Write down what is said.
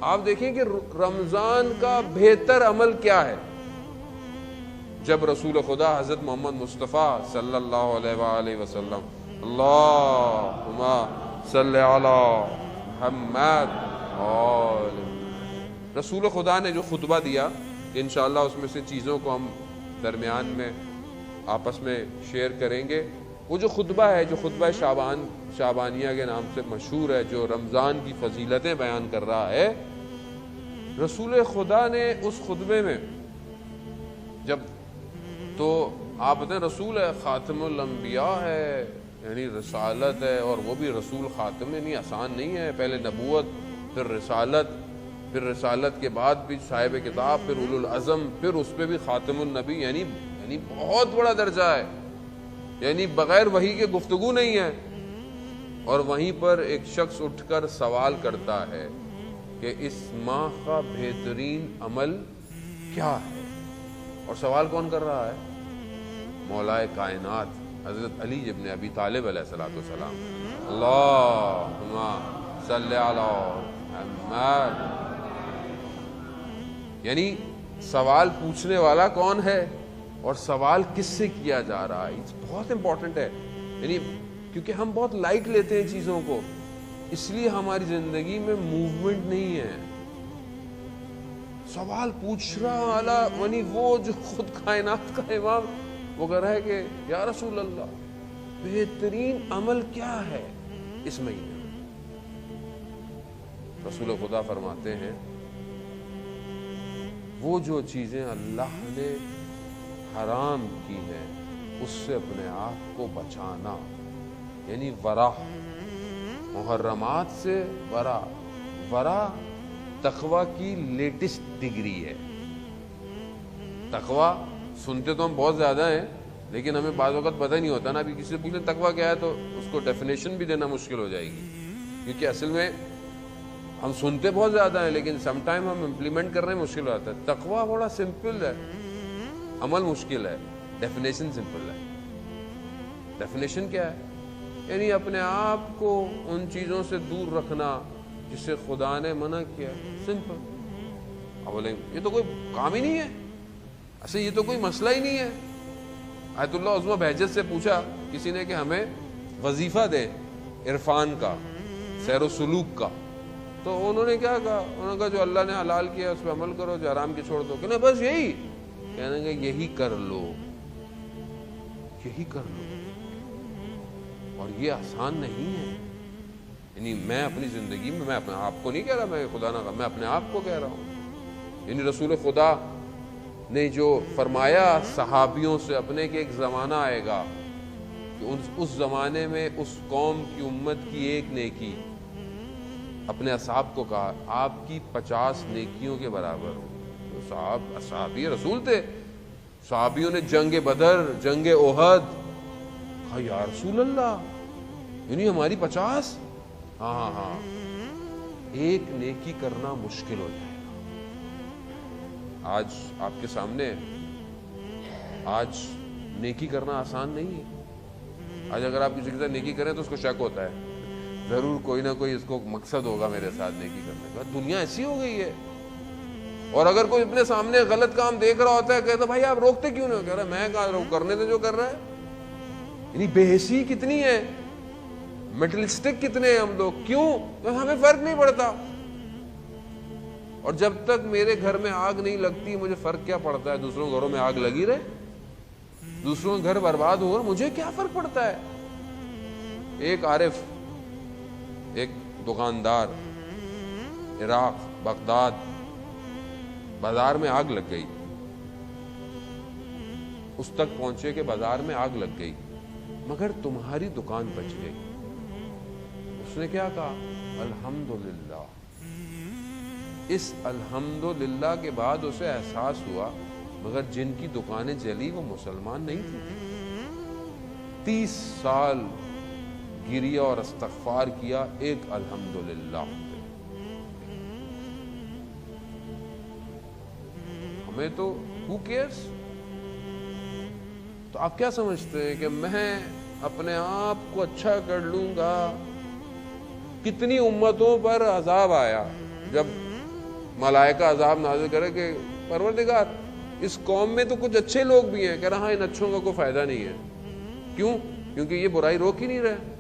آپ دیکھیں کہ رمضان کا بہتر عمل کیا ہے؟ جب رسول خدا حضرت محمد مصطفیٰ صلی اللہ علیہ وآلہ وسلم اللہم صلی علی محمد رسول خدا نے جو خطبہ دیا، کہ انشاءاللہ اس میں سے چیزوں کو ہم درمیان میں آپس میں شیئر کریں گے. وہ جو خطبہ ہے، جو خطبہ شعبانیہ کے نام سے مشہور ہے، جو رمضان کی فضیلتیں بیان کر رہا ہے، رسول خدا نے اس خطبے میں جب تو آپ بتائیں رسول ہے، خاتم الانبیاء ہے، یعنی رسالت ہے، اور وہ بھی رسول خاتم، یعنی آسان نہیں ہے. پہلے نبوت، پھر رسالت کے بعد بھی صاحب کتاب، پھر اولو العزم، پھر اس پہ بھی خاتم النبی، یعنی بہت بڑا درجہ ہے، یعنی بغیر وحی کے گفتگو نہیں ہے. اور وہیں پر ایک شخص اٹھ کر سوال کرتا ہے کہ اس ماہ کا بہترین عمل کیا ہے؟ اور سوال کون کر رہا ہے؟ مولا کائنات حضرت علی ابن ابی طالب علیہ السلام. اللہم صلی علی محمد. یعنی سوال پوچھنے والا کون ہے اور سوال کس سے کیا جا رہا ہے، یہ بہت امپورٹنٹ ہے. یعنی کیونکہ ہم بہت لائٹ لیتے ہیں چیزوں کو، اس لیے ہماری زندگی میں موومنٹ نہیں ہے. سوال پوچھ رہا والا، یعنی وہ جو خود کائنات کا امام، وہ کہہ رہا ہے کہ یا رسول اللہ بہترین عمل کیا ہے اس مہینے میں؟ رسول خدا فرماتے ہیں وہ جو چیزیں اللہ نے حرام کی ہیں اس سے اپنے آپ کو بچانا، یعنی ورع، محرمات سے ورع تقوی کی لیٹسٹ ڈگری ہے. تقوی سنتے تو ہم بہت زیادہ ہیں، لیکن ہمیں بعض وقت پتہ نہیں ہوتا نا. ابھی کسی سے پوچھیں تقوی کیا ہے تو اس کو ڈیفینیشن بھی دینا مشکل ہو جائے گی، کیونکہ اصل میں ہم سنتے بہت زیادہ ہیں لیکن سم ٹائم ہم امپلیمنٹ کرنے میں مشکل ہوتا ہے. تقوی بڑا سمپل ہے، عمل مشکل ہے، ڈیفینیشن سمپل ہے. ڈیفینیشن کیا ہے؟ یعنی اپنے آپ کو ان چیزوں سے دور رکھنا جسے خدا نے منع کیا. سمپل. اب بولیں یہ تو کوئی کام ہی نہیں ہے، ایسے یہ تو کوئی مسئلہ ہی نہیں ہے. آیت اللہ عظمہ بہجت سے پوچھا کسی نے کہ ہمیں وظیفہ دیں عرفان کا، سیر و سلوک کا، تو انہوں نے کیا کہا؟ انہوں نے کہا جو اللہ نے حلال کیا اس پہ عمل کرو، جو حرام کی چھوڑ دو. کہ نہیں بس یہی، کہنے کہ یہی کر لو. اور یہ آسان نہیں ہے. یعنی میں اپنی زندگی میں اپنے آپ کو نہیں کہہ رہا، میں خدا نہ، میں اپنے آپ کو کہہ رہا ہوں. یعنی رسول خدا نے جو فرمایا صحابیوں سے اپنے کہ ایک زمانہ آئے گا کہ اس زمانے میں اس قوم کی امت کی ایک نیکی، اپنے اصحاب کو کہا آپ کی 50 نیکیوں کے برابر ہو. صحابی رسول تھے، صحابیوں نے جنگ بدر، جنگ احد، کہا یا رسول اللہ یعنی ہماری 50؟ ہاں ایک نیکی کرنا مشکل ہو جائے گا. آج آپ کے سامنے، آج نیکی کرنا آسان نہیں ہے. آج اگر آپ کسی کے ساتھ نیکی کریں تو اس کو شک ہوتا ہے، ضرور کوئی نہ کوئی اس کو مقصد ہوگا میرے ساتھ نیکی کرنے کا. دنیا ایسی ہو گئی ہے. اور اگر کوئی اپنے سامنے غلط کام دیکھ رہا ہوتا ہے، کہتا بھائی آپ روکتے کیوں نہیں؟ کہہ رہا میں کہاں روک، کرنے دے جو کر رہا ہے. یعنی بے حسی کتنی ہے، میٹرلسٹک کتنے ہیں ہم لوگ. کیوں؟ ہمیں فرق نہیں پڑتا. اور جب تک میرے گھر میں آگ نہیں لگتی مجھے فرق کیا پڑتا ہے؟ دوسروں گھروں میں آگ لگی رہے، دوسروں کے گھر برباد ہو رہے، مجھے کیا فرق پڑتا ہے؟ ایک عارف، ایک دکاندار، عراق، بغداد، بازار میں آگ لگ گئی. اس تک پہنچے کہ بازار میں آگ لگ گئی مگر تمہاری دکان بچ گئی. اس نے کیا کہا؟ الحمدللہ. اس الحمدللہ کے بعد اسے احساس ہوا مگر جن کی دکانیں جلی وہ مسلمان نہیں تھے. 30 سال گریا اور استغفار کیا ایک الحمدللہ. ہمیں تو who cares؟ تو آپ کیا سمجھتے ہیں کہ میں اپنے آپ کو اچھا کر لوں گا؟ کتنی امتوں پر عذاب آیا جب ملائکہ عذاب نازل کرے کہ پروردگار اس قوم میں تو کچھ اچھے لوگ بھی ہیں، کہہ رہا ہاں ان اچھوں کا کوئی فائدہ نہیں ہے. کیوں؟ کیونکہ یہ برائی روک ہی نہیں رہے.